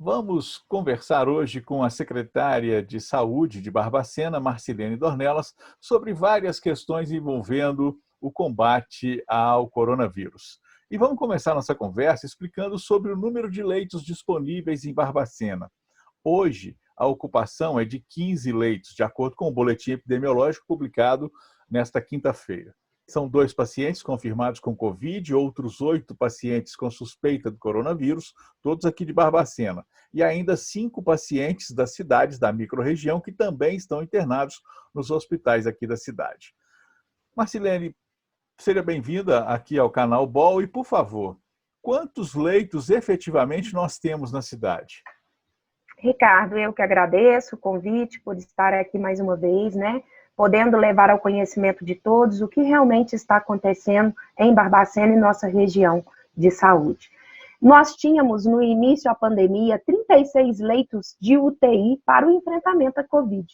Vamos conversar hoje com a secretária de Saúde de Barbacena, Marcilene Dornelas, sobre várias questões envolvendo o combate ao coronavírus. E vamos começar nossa conversa explicando sobre o número de leitos disponíveis em Barbacena. Hoje, a ocupação é de 15 leitos, de acordo com o boletim epidemiológico publicado nesta quinta-feira. São 2 pacientes confirmados com Covid, outros 8 pacientes com suspeita do coronavírus, todos aqui de Barbacena. E ainda 5 pacientes das cidades da microrregião que também estão internados nos hospitais aqui da cidade. Marcilene, seja bem-vinda aqui ao canal BOL e, por favor, quantos leitos efetivamente nós temos na cidade? Ricardo, eu que agradeço o convite por estar aqui mais uma vez, podendo levar ao conhecimento de todos o que realmente está acontecendo em Barbacena e nossa região de saúde. Nós tínhamos, no início da pandemia, 36 leitos de UTI para o enfrentamento à Covid.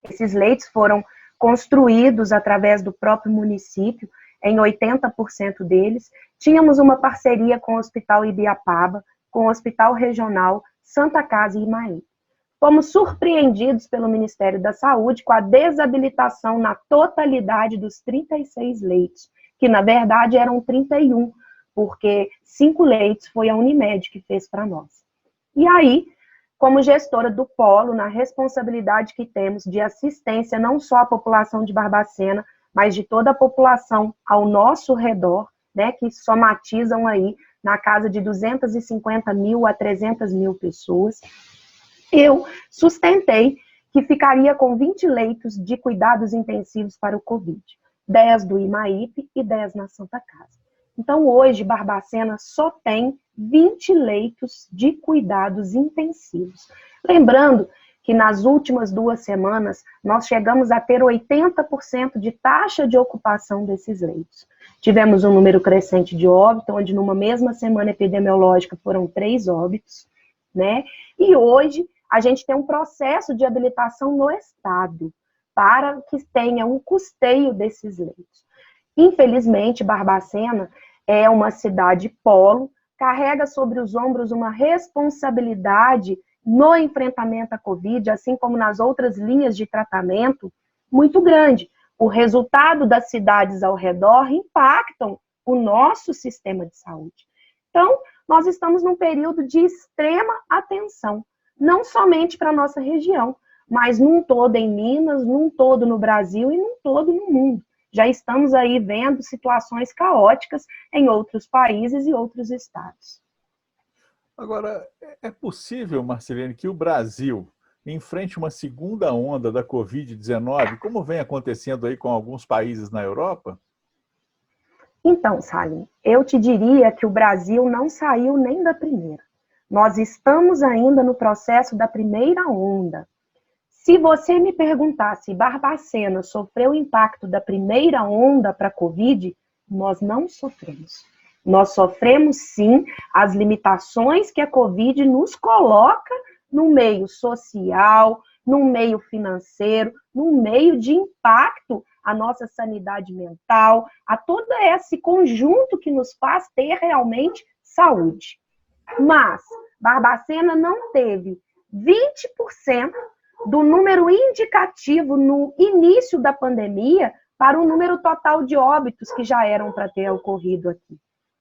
Esses leitos foram construídos através do próprio município, em 80% deles. Tínhamos uma parceria com o Hospital Ibiapaba, com o Hospital Regional Santa Casa e Imaí. Fomos surpreendidos pelo Ministério da Saúde com a desabilitação na totalidade dos 36 leitos, que na verdade eram 31, porque 5 leitos foi a Unimed que fez para nós. E aí, como gestora do Polo, na responsabilidade que temos de assistência não só à população de Barbacena, mas de toda a população ao nosso redor, que somatizam aí na casa de 250 mil a 300 mil pessoas, eu sustentei que ficaria com 20 leitos de cuidados intensivos para o Covid, 10 do Imaípe e 10 na Santa Casa. Então, hoje, Barbacena só tem 20 leitos de cuidados intensivos. Lembrando que nas últimas 2 semanas, nós chegamos a ter 80% de taxa de ocupação desses leitos. Tivemos um número crescente de óbitos, onde numa mesma semana epidemiológica foram 3 óbitos, E hoje, a gente tem um processo de habilitação no Estado para que tenha um custeio desses leitos. Infelizmente, Barbacena é uma cidade polo, carrega sobre os ombros uma responsabilidade no enfrentamento à Covid, assim como nas outras linhas de tratamento, muito grande. O resultado das cidades ao redor impactam o nosso sistema de saúde. Então, nós estamos num período de extrema atenção, não somente para a nossa região, mas num todo em Minas, num todo no Brasil e num todo no mundo. Já estamos aí vendo situações caóticas em outros países e outros estados. Agora, é possível, Marcilene, que o Brasil enfrente uma segunda onda da Covid-19, como vem acontecendo aí com alguns países na Europa? Então, Salim, eu te diria que o Brasil não saiu nem da primeira. Nós estamos ainda no processo da primeira onda. Se você me perguntar se Barbacena sofreu o impacto da primeira onda para a Covid, nós não sofremos. Nós sofremos, sim, as limitações que a Covid nos coloca no meio social, no meio financeiro, no meio de impacto à nossa sanidade mental, a todo esse conjunto que nos faz ter realmente saúde. Mas Barbacena não teve 20% do número indicativo no início da pandemia para o número total de óbitos que já eram para ter ocorrido aqui.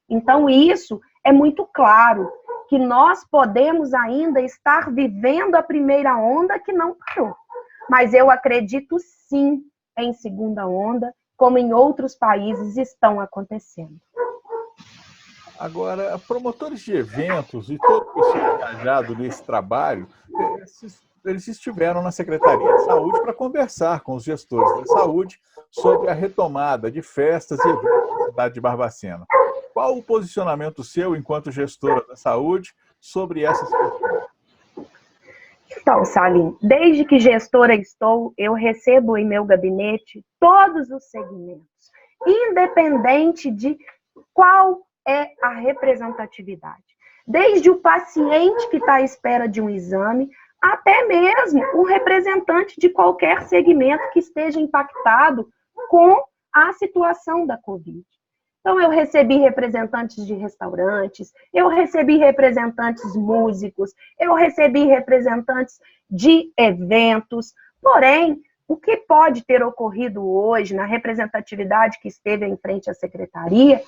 Então, isso é muito claro, que nós podemos ainda estar vivendo a primeira onda que não parou. Mas eu acredito sim em segunda onda, como em outros países estão acontecendo. Agora, promotores de eventos e todo o pessoal engajado nesse trabalho, eles estiveram na Secretaria de Saúde para conversar com os gestores da saúde sobre a retomada de festas e eventos na cidade de Barbacena. Qual o posicionamento seu, enquanto gestora da saúde, sobre essas questões? Então, Salim, desde que gestora estou, eu recebo em meu gabinete todos os segmentos, independente de qual é a representatividade. Desde o paciente que está à espera de um exame, até mesmo o representante de qualquer segmento que esteja impactado com a situação da Covid. Então, eu recebi representantes de restaurantes, eu recebi representantes músicos, eu recebi representantes de eventos. Porém, o que pode ter ocorrido hoje na representatividade que esteve em frente à secretaria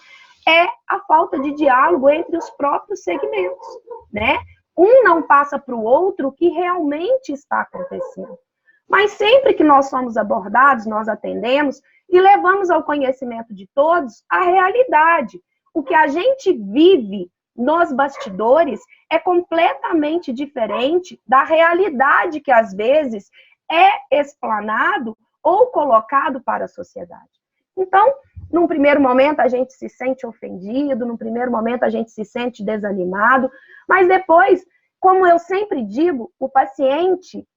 é a falta de diálogo entre os próprios segmentos, né? Um não passa para o outro o que realmente está acontecendo. Mas sempre que nós somos abordados, nós atendemos e levamos ao conhecimento de todos a realidade. O que a gente vive nos bastidores é completamente diferente da realidade que, às vezes, é explanado ou colocado para a sociedade. Então, num primeiro momento, a gente se sente ofendido, num primeiro momento, a gente se sente desanimado, mas depois, como eu sempre digo, o paciente,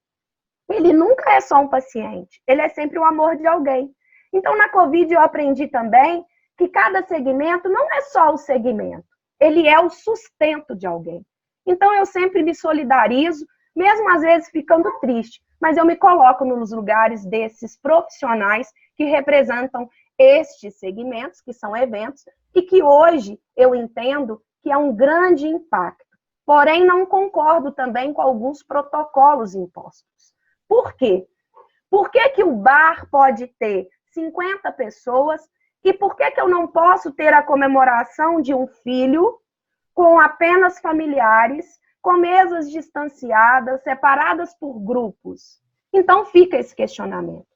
ele nunca é só um paciente, ele é sempre o amor de alguém. Então, na Covid, eu aprendi também que cada segmento não é só o segmento, ele é o sustento de alguém. Então, eu sempre me solidarizo, mesmo às vezes ficando triste, mas eu me coloco nos lugares desses profissionais que representam estes segmentos, que são eventos, e que hoje eu entendo que é um grande impacto. Porém, não concordo também com alguns protocolos impostos. Por quê? Por que que o bar pode ter 50 pessoas e por que que eu não posso ter a comemoração de um filho com apenas familiares, com mesas distanciadas, separadas por grupos? Então fica esse questionamento.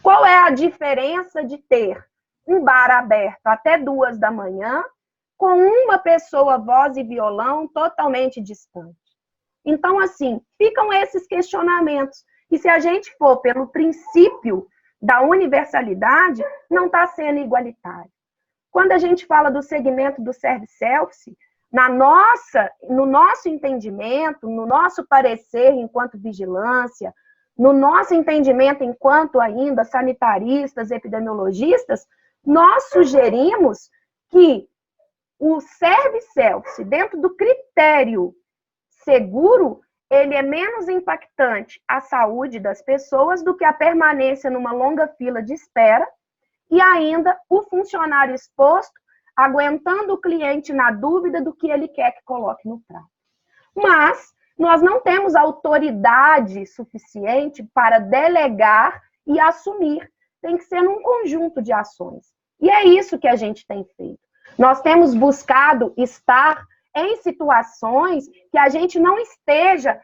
Qual é a diferença de ter um bar aberto até 2 da manhã com uma pessoa, voz e violão, totalmente distante? Então, assim, ficam esses questionamentos. E se a gente for pelo princípio da universalidade, não está sendo igualitário. Quando a gente fala do segmento do service-self, no nosso entendimento, no nosso parecer enquanto vigilância, no nosso entendimento enquanto ainda sanitaristas, epidemiologistas, nós sugerimos que o service-self, dentro do critério seguro, ele é menos impactante à saúde das pessoas do que a permanência numa longa fila de espera e ainda o funcionário exposto, aguentando o cliente na dúvida do que ele quer que coloque no prato. Mas nós não temos autoridade suficiente para delegar e assumir. Tem que ser num conjunto de ações. E é isso que a gente tem feito. Nós temos buscado estar em situações que a gente não esteja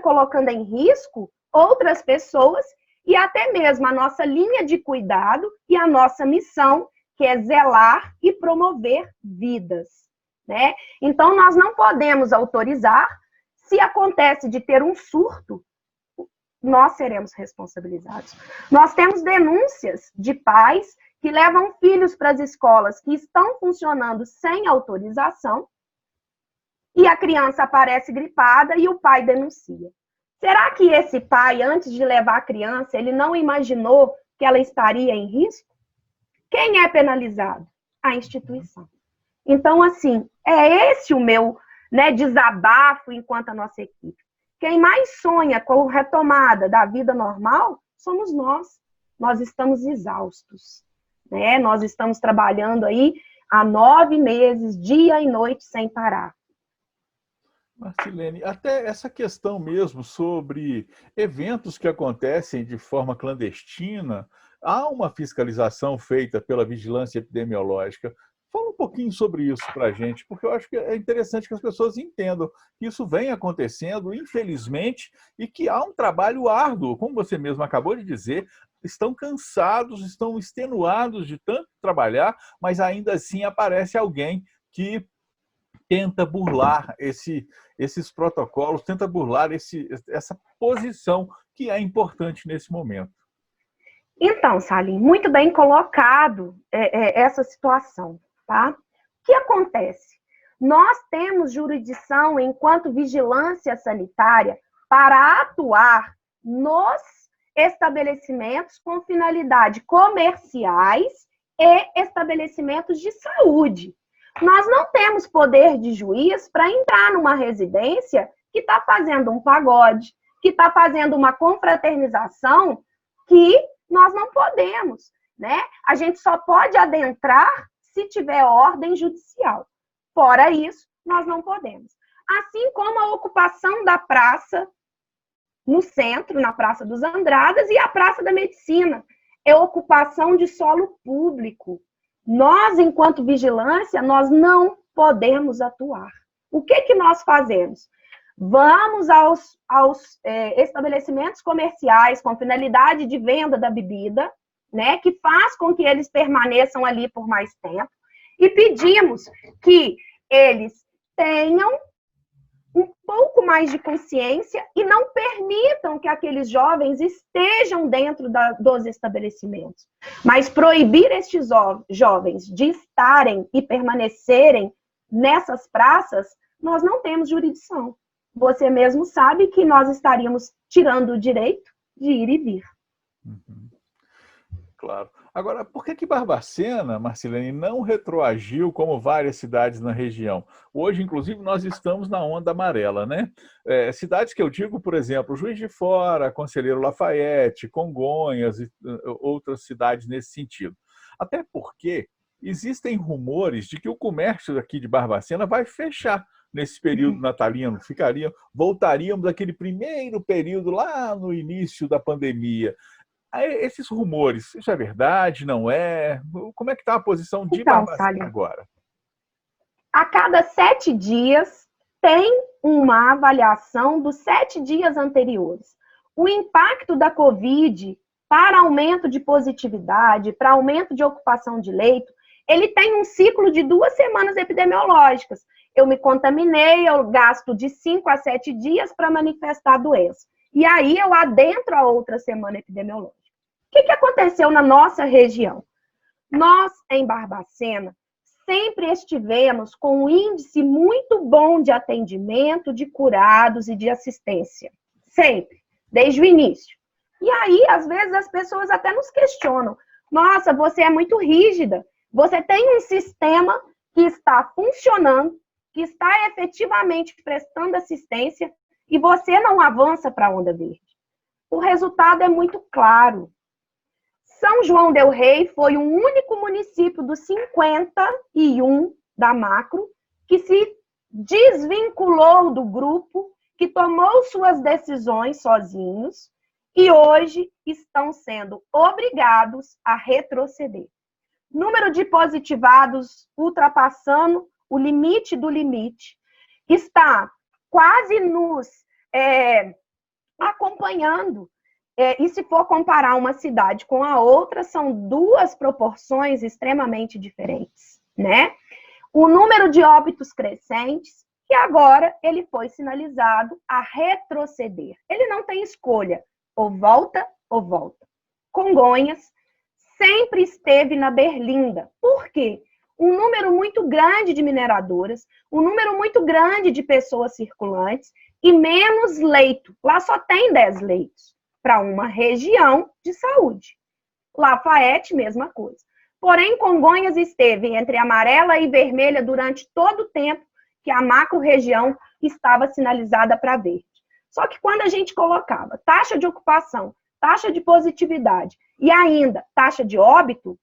colocando em risco outras pessoas e até mesmo a nossa linha de cuidado e a nossa missão, que é zelar e promover vidas, né? Então, nós não podemos autorizar, se acontece de ter um surto, nós seremos responsabilizados. Nós temos denúncias de pais que levam filhos para as escolas que estão funcionando sem autorização e a criança aparece gripada e o pai denuncia. Será que esse pai, antes de levar a criança, ele não imaginou que ela estaria em risco? Quem é penalizado? A instituição. Então, assim, é esse o meu, desabafo enquanto a nossa equipe. Quem mais sonha com a retomada da vida normal somos nós. Nós estamos exaustos, né? Nós estamos trabalhando aí há 9 meses, dia e noite, sem parar. Marcilene, até essa questão mesmo sobre eventos que acontecem de forma clandestina, há uma fiscalização feita pela vigilância epidemiológica. Fala um pouquinho sobre isso para a gente, porque eu acho que é interessante que as pessoas entendam que isso vem acontecendo, infelizmente, e que há um trabalho árduo, como você mesmo acabou de dizer, estão cansados, estão extenuados de tanto trabalhar, mas ainda assim aparece alguém que tenta burlar esses protocolos, tenta burlar essa posição que é importante nesse momento. Então, Salim, muito bem colocado essa situação, tá? O que acontece? Nós temos jurisdição enquanto vigilância sanitária para atuar nos estabelecimentos com finalidade comerciais e estabelecimentos de saúde. Nós não temos poder de juiz para entrar numa residência que está fazendo um pagode, que está fazendo uma confraternização, que nós não podemos, né? A gente só pode adentrar se tiver ordem judicial. Fora isso, nós não podemos. Assim como a ocupação da praça no centro, na Praça dos Andradas, e a Praça da Medicina. É ocupação de solo público. Nós, enquanto vigilância, nós não podemos atuar. O que nós fazemos? Vamos aos estabelecimentos comerciais com finalidade de venda da bebida, né, que faz com que eles permaneçam ali por mais tempo, e pedimos que eles tenham um pouco mais de consciência e não permitam que aqueles jovens estejam dentro dos estabelecimentos. Mas proibir estes jovens de estarem e permanecerem nessas praças, nós não temos jurisdição. Você mesmo sabe que nós estaríamos tirando o direito de ir e vir. Uhum. Claro. Agora, por que Barbacena, Marcilene, não retroagiu como várias cidades na região? Hoje, inclusive, nós estamos na onda amarela, né? Cidades que eu digo, por exemplo, Juiz de Fora, Conselheiro Lafayette, Congonhas e outras cidades nesse sentido. Até porque existem rumores de que o comércio aqui de Barbacena vai fechar nesse período natalino, voltaríamos àquele primeiro período lá no início da pandemia. Esses rumores, isso é verdade, não é? Como é que está a posição de Barbacena agora? A cada 7 dias tem uma avaliação dos 7 dias anteriores. O impacto da Covid para aumento de positividade, para aumento de ocupação de leito, ele tem um ciclo de 2 semanas epidemiológicas. Eu me contaminei, eu gasto de 5 a 7 dias para manifestar a doença. E aí eu adentro a outra semana epidemiológica. O que aconteceu na nossa região? Nós, em Barbacena, sempre estivemos com um índice muito bom de atendimento, de curados e de assistência. Sempre, desde o início. E aí, às vezes, as pessoas até nos questionam. Nossa, você é muito rígida. Você tem um sistema que está funcionando, que está efetivamente prestando assistência e você não avança para a onda verde. O resultado é muito claro. São João del Rei foi o único município dos 51 da Macro que se desvinculou do grupo, que tomou suas decisões sozinhos e hoje estão sendo obrigados a retroceder. Número de positivados ultrapassando o limite do limite, está quase nos acompanhando. E se for comparar uma cidade com a outra, são 2 proporções extremamente diferentes, né? O número de óbitos crescentes, e agora ele foi sinalizado a retroceder. Ele não tem escolha, ou volta ou volta. Congonhas sempre esteve na berlinda. Por quê? Um número muito grande de mineradoras, um número muito grande de pessoas circulantes e menos leito. Lá só tem 10 leitos para uma região de saúde. Lafayette, mesma coisa. Porém, Congonhas esteve entre amarela e vermelha durante todo o tempo que a macro-região estava sinalizada para verde. Só que quando a gente colocava taxa de ocupação, taxa de positividade e ainda taxa de óbito,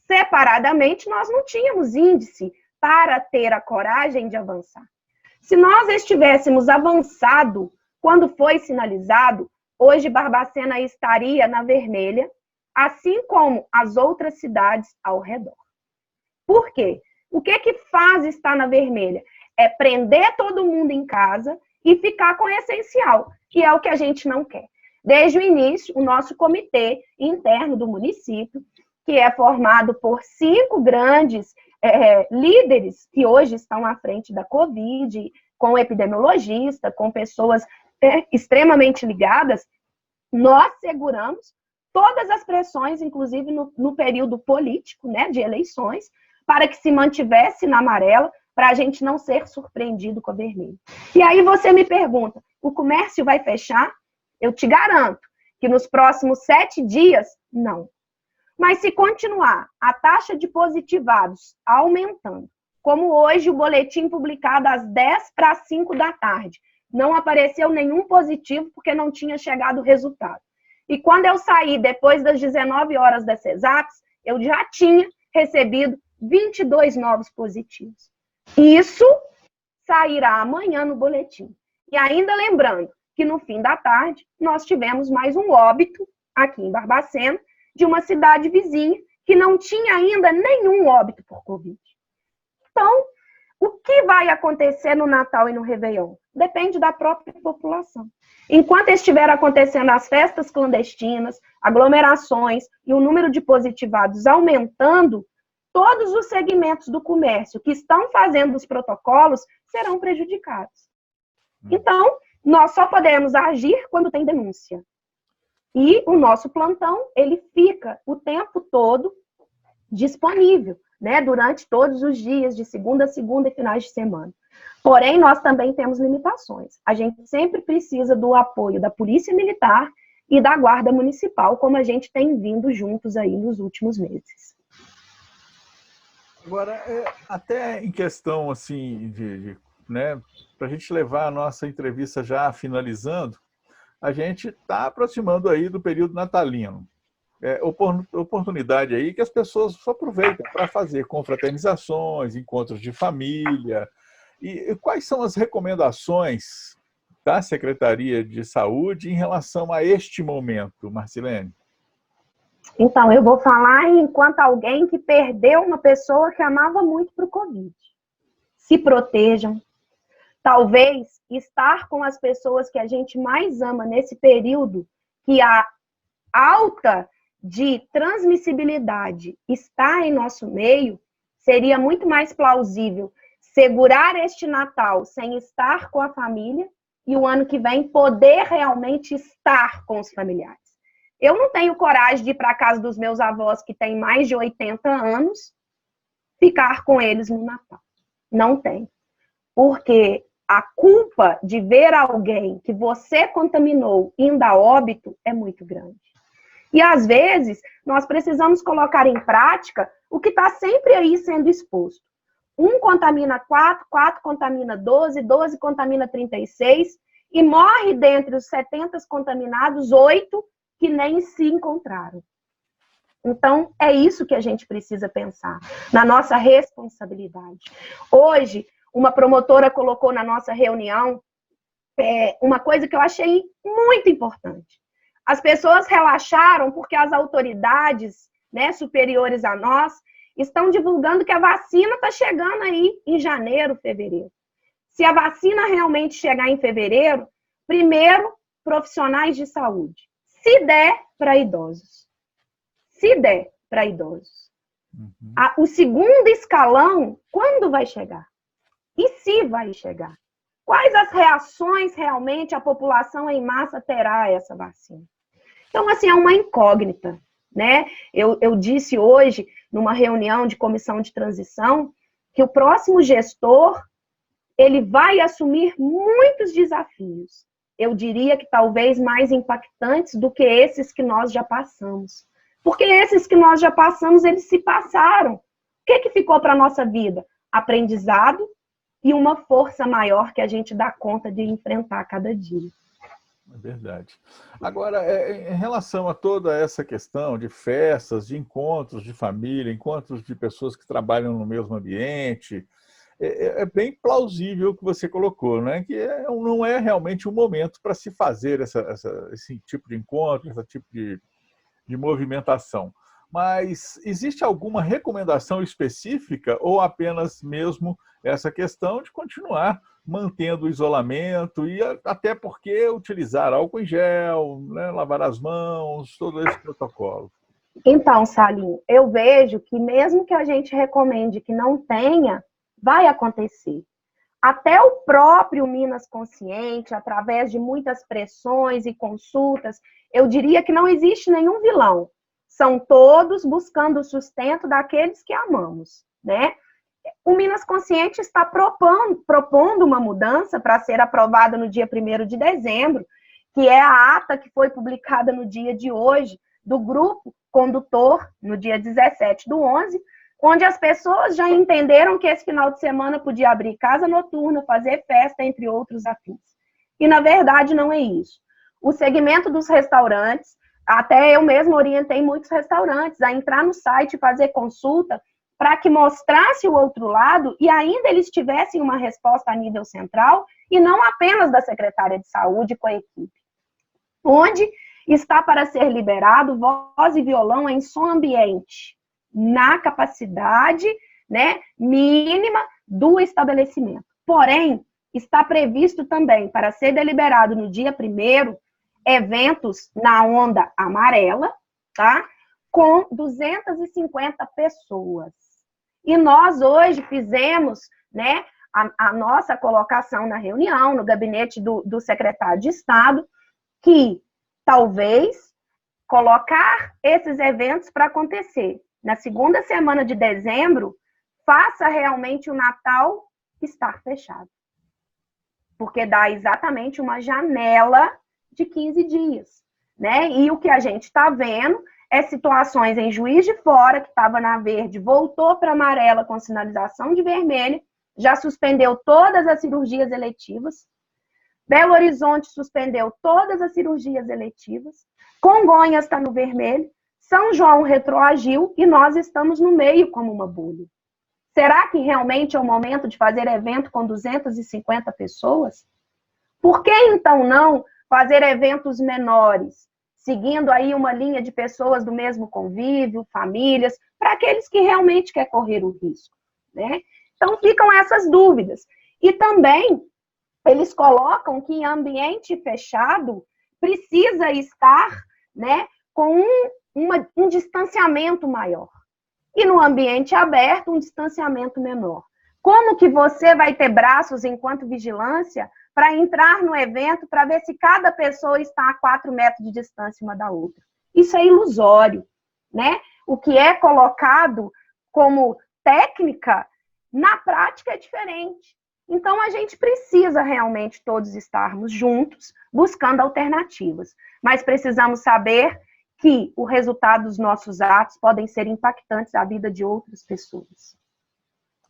separadamente nós não tínhamos índice para ter a coragem de avançar. Se nós estivéssemos avançado quando foi sinalizado, hoje Barbacena estaria na vermelha, assim como as outras cidades ao redor. Por quê? O que faz estar na vermelha? É prender todo mundo em casa e ficar com o essencial, que é o que a gente não quer. Desde o início, o nosso comitê interno do município, que é formado por 5 grandes líderes que hoje estão à frente da Covid, com epidemiologista, com pessoas extremamente ligadas, nós seguramos todas as pressões, inclusive no período político, né, de eleições, para que se mantivesse na amarela, para a gente não ser surpreendido com a vermelha. E aí você me pergunta, o comércio vai fechar? Eu te garanto que nos próximos 7 dias, não. Mas se continuar a taxa de positivados aumentando, como hoje o boletim publicado às 10 para as 5 da tarde, não apareceu nenhum positivo porque não tinha chegado o resultado. E quando eu saí depois das 19 horas da CESAPS, eu já tinha recebido 22 novos positivos. Isso sairá amanhã no boletim. E ainda lembrando que no fim da tarde nós tivemos mais um óbito aqui em Barbacena, de uma cidade vizinha que não tinha ainda nenhum óbito por Covid. Então, o que vai acontecer no Natal e no Réveillon? Depende da própria população. Enquanto estiver acontecendo as festas clandestinas, aglomerações e o número de positivados aumentando, todos os segmentos do comércio que estão fazendo os protocolos serão prejudicados. Então, nós só podemos agir quando tem denúncia. E o nosso plantão, ele fica o tempo todo disponível, né, durante todos os dias, de segunda a segunda e finais de semana. Porém, nós também temos limitações. A gente sempre precisa do apoio da Polícia Militar e da Guarda Municipal, como a gente tem vindo juntos aí nos últimos meses. Agora, até em questão assim, né, para a gente levar a nossa entrevista já finalizando, a gente está aproximando aí do período natalino. Oportunidade aí que as pessoas aproveitam para fazer confraternizações, encontros de família. E quais são as recomendações da Secretaria de Saúde em relação a este momento, Marcilene? Então, eu vou falar enquanto alguém que perdeu uma pessoa que amava muito para o Covid. Se protejam. Talvez estar com as pessoas que a gente mais ama nesse período, que a alta de transmissibilidade está em nosso meio, seria muito mais plausível segurar este Natal sem estar com a família e o ano que vem poder realmente estar com os familiares. Eu não tenho coragem de ir para a casa dos meus avós, que têm mais de 80 anos, ficar com eles no Natal. Não tenho. Porque a culpa de ver alguém que você contaminou indo a óbito é muito grande. E, às vezes, nós precisamos colocar em prática o que está sempre aí sendo exposto. 1 contamina 4, 4 contamina 12, 12 contamina 36, e morre dentre os 70 contaminados, 8 que nem se encontraram. Então, é isso que a gente precisa pensar, na nossa responsabilidade. Hoje, uma promotora colocou na nossa reunião uma coisa que eu achei muito importante. As pessoas relaxaram porque as autoridades, né, superiores a nós estão divulgando que a vacina está chegando aí em janeiro, fevereiro. Se a vacina realmente chegar em fevereiro, primeiro, profissionais de saúde. Se der, para idosos. Se der, para idosos. Uhum. O segundo escalão, quando vai chegar? E se vai chegar? Quais as reações realmente a população em massa terá a essa vacina? Então, assim, é uma incógnita, né? Eu disse hoje, numa reunião de comissão de transição, que o próximo gestor, ele vai assumir muitos desafios. Eu diria que talvez mais impactantes do que esses que nós já passamos. Porque esses que nós já passamos, eles se passaram. O que ficou para a nossa vida? Aprendizado e uma força maior que a gente dá conta de enfrentar cada dia. É verdade. Agora, em relação a toda essa questão de festas, de encontros de família, encontros de pessoas que trabalham no mesmo ambiente, é bem plausível o que você colocou, né? Que não é realmente o momento para se fazer esse tipo de encontro, esse tipo de movimentação. Mas existe alguma recomendação específica ou apenas mesmo essa questão de continuar mantendo o isolamento e até porque utilizar álcool em gel, né, lavar as mãos, todo esse protocolo? Então, Salim, eu vejo que mesmo que a gente recomende que não tenha, vai acontecer. Até o próprio Minas Consciente, através de muitas pressões e consultas, eu diria que não existe nenhum vilão. São todos buscando o sustento daqueles que amamos, né? O Minas Consciente está propondo uma mudança para ser aprovada no dia 1º de dezembro, que é a ata que foi publicada no dia de hoje, do grupo condutor, no dia 17/11, onde as pessoas já entenderam que esse final de semana podia abrir casa noturna, fazer festa, entre outros afins. E, na verdade, não é isso. O segmento dos restaurantes, Até eu mesma orientei muitos restaurantes a entrar no site e fazer consulta para que mostrasse o outro lado e ainda eles tivessem uma resposta a nível central e não apenas da secretária de saúde com a equipe. Onde está para ser liberado voz e violão em som ambiente, na capacidade, né, mínima do estabelecimento. Porém, está previsto também para ser deliberado no dia 1º eventos na onda amarela, tá? Com 250 pessoas. E nós hoje fizemos, né, a nossa colocação na reunião, no gabinete do secretário de Estado, que talvez colocar esses eventos para acontecer na segunda semana de dezembro faça realmente o Natal estar fechado. Porque dá exatamente uma janela de 15 dias, né? E o que a gente está vendo é situações em Juiz de Fora, que estava na verde, voltou para amarela com sinalização de vermelho, já suspendeu todas as cirurgias eletivas. Belo Horizonte suspendeu todas as cirurgias eletivas. Congonhas está no vermelho. São João retroagiu e nós estamos no meio como uma bolha. Será que realmente é o momento de fazer evento com 250 pessoas? Por que então não fazer eventos menores, seguindo aí uma linha de pessoas do mesmo convívio, famílias, para aqueles que realmente querem correr o risco, né? Então ficam essas dúvidas. E também eles colocam que em ambiente fechado precisa estar, né, com um distanciamento maior. E no ambiente aberto, um distanciamento menor. Como que você vai ter braços enquanto vigilância para entrar no evento para ver se cada pessoa está a 4 metros de distância uma da outra? Isso é ilusório, né? O que é colocado como técnica, na prática é diferente. Então, a gente precisa realmente todos estarmos juntos, buscando alternativas. Mas precisamos saber que o resultado dos nossos atos podem ser impactantes à vida de outras pessoas.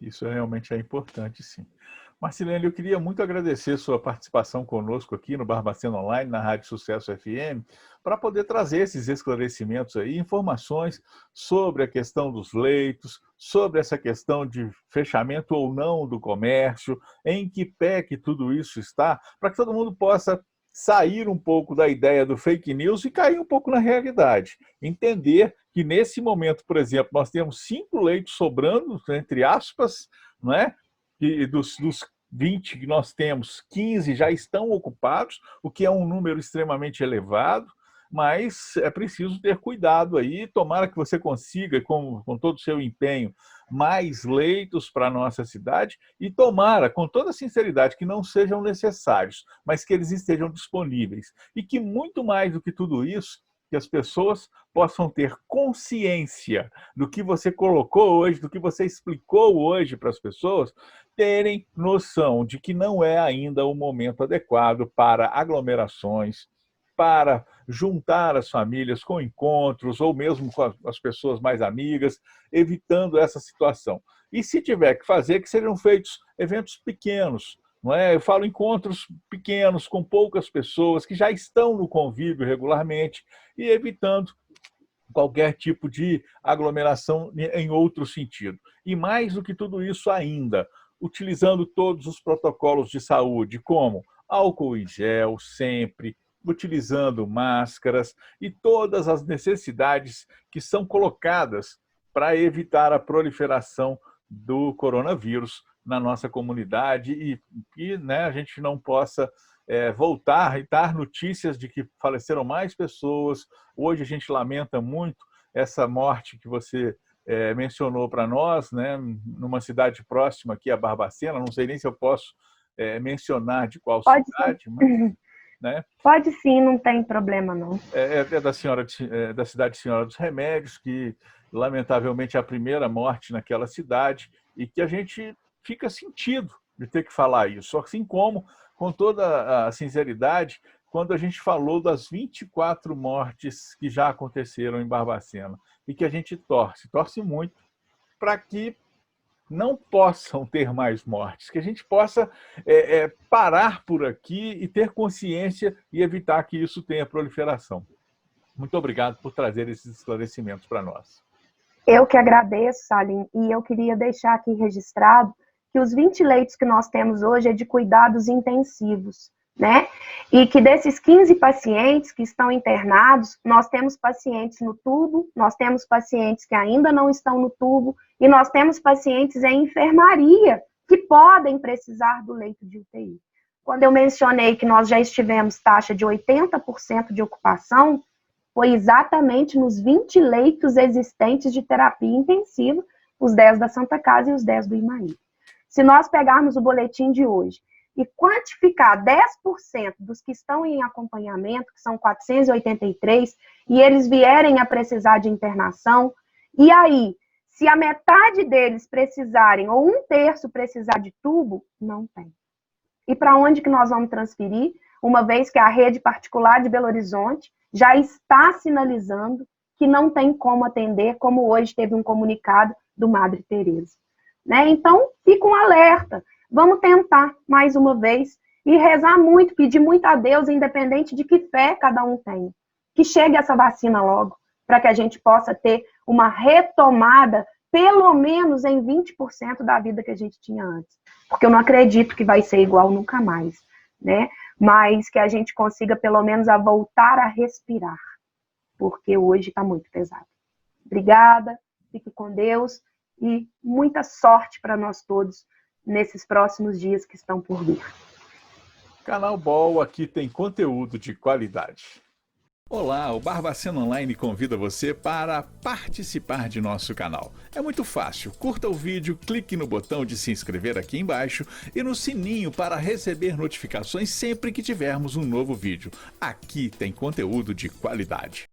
Isso realmente é importante, sim. Marcilene, eu queria muito agradecer sua participação conosco aqui no Barbacena Online, na Rádio Sucesso FM, para poder trazer esses esclarecimentos aí, informações sobre a questão dos leitos, sobre essa questão de fechamento ou não do comércio, em que pé que tudo isso está, para que todo mundo possa sair um pouco da ideia do fake news e cair um pouco na realidade. Entender que nesse momento, por exemplo, nós temos 5 leitos sobrando, entre aspas, não é? E dos 20 que nós temos, 15 já estão ocupados, o que é um número extremamente elevado, mas é preciso ter cuidado aí. Tomara que você consiga, com todo o seu empenho, mais leitos para a nossa cidade e tomara, com toda sinceridade, que não sejam necessários, mas que eles estejam disponíveis. E que muito mais do que tudo isso, que as pessoas possam ter consciência do que você colocou hoje, do que você explicou hoje para as pessoas, terem noção de que não é ainda o momento adequado para aglomerações, para juntar as famílias com encontros ou mesmo com as pessoas mais amigas, evitando essa situação. E se tiver que fazer, que sejam feitos eventos pequenos, não é? Eu falo encontros pequenos, com poucas pessoas, que já estão no convívio regularmente e evitando qualquer tipo de aglomeração em outro sentido. E mais do que tudo isso ainda, utilizando todos os protocolos de saúde, como álcool em gel sempre, utilizando máscaras e todas as necessidades que são colocadas para evitar a proliferação do coronavírus na nossa comunidade né, a gente não possa voltar e dar notícias de que faleceram mais pessoas. Hoje a gente lamenta muito essa morte que você mencionou para nós, né, numa cidade próxima aqui a Barbacena. Não sei nem se eu posso mencionar de qual Pode cidade, sim. mas... Né? Pode sim, não tem problema não. É da cidade Senhora dos Remédios, que lamentavelmente é a primeira morte naquela cidade e que a gente fica sentido de ter que falar isso, assim como, com toda a sinceridade, quando a gente falou das 24 mortes que já aconteceram em Barbacena e que a gente torce muito para que não possam ter mais mortes, que a gente possa parar por aqui e ter consciência e evitar que isso tenha proliferação. Muito obrigado por trazer esses esclarecimentos para nós. Eu que agradeço, Salim, e eu queria deixar aqui registrado que os 20 leitos que nós temos hoje é de cuidados intensivos, né? E que desses 15 pacientes que estão internados, nós temos pacientes no tubo, nós temos pacientes que ainda não estão no tubo, e nós temos pacientes em enfermaria que podem precisar do leito de UTI. Quando eu mencionei que nós já estivemos taxa de 80% de ocupação, foi exatamente nos 20 leitos existentes de terapia intensiva, os 10 da Santa Casa e os 10 do IMAI. Se nós pegarmos o boletim de hoje e quantificar 10% dos que estão em acompanhamento, que são 483, e eles vierem a precisar de internação, e aí, se a metade deles precisarem, ou 1/3 precisar de tubo, não tem. E para onde que nós vamos transferir, uma vez que a rede particular de Belo Horizonte já está sinalizando que não tem como atender, como hoje teve um comunicado do Madre Teresa, né? Então, fica um alerta. Vamos tentar mais uma vez e rezar muito, pedir muito a Deus, independente de que fé cada um tem. Que chegue essa vacina logo, para que a gente possa ter uma retomada, pelo menos em 20% da vida que a gente tinha antes. Porque eu não acredito que vai ser igual nunca mais, né? Mas que a gente consiga pelo menos a voltar a respirar, porque hoje está muito pesado. Obrigada, fique com Deus e muita sorte para nós todos nesses próximos dias que estão por vir. Canal BOL aqui tem conteúdo de qualidade. Olá, o Barbacena Online convida você para participar de nosso canal. É muito fácil, curta o vídeo, clique no botão de se inscrever aqui embaixo e no sininho para receber notificações sempre que tivermos um novo vídeo. Aqui tem conteúdo de qualidade.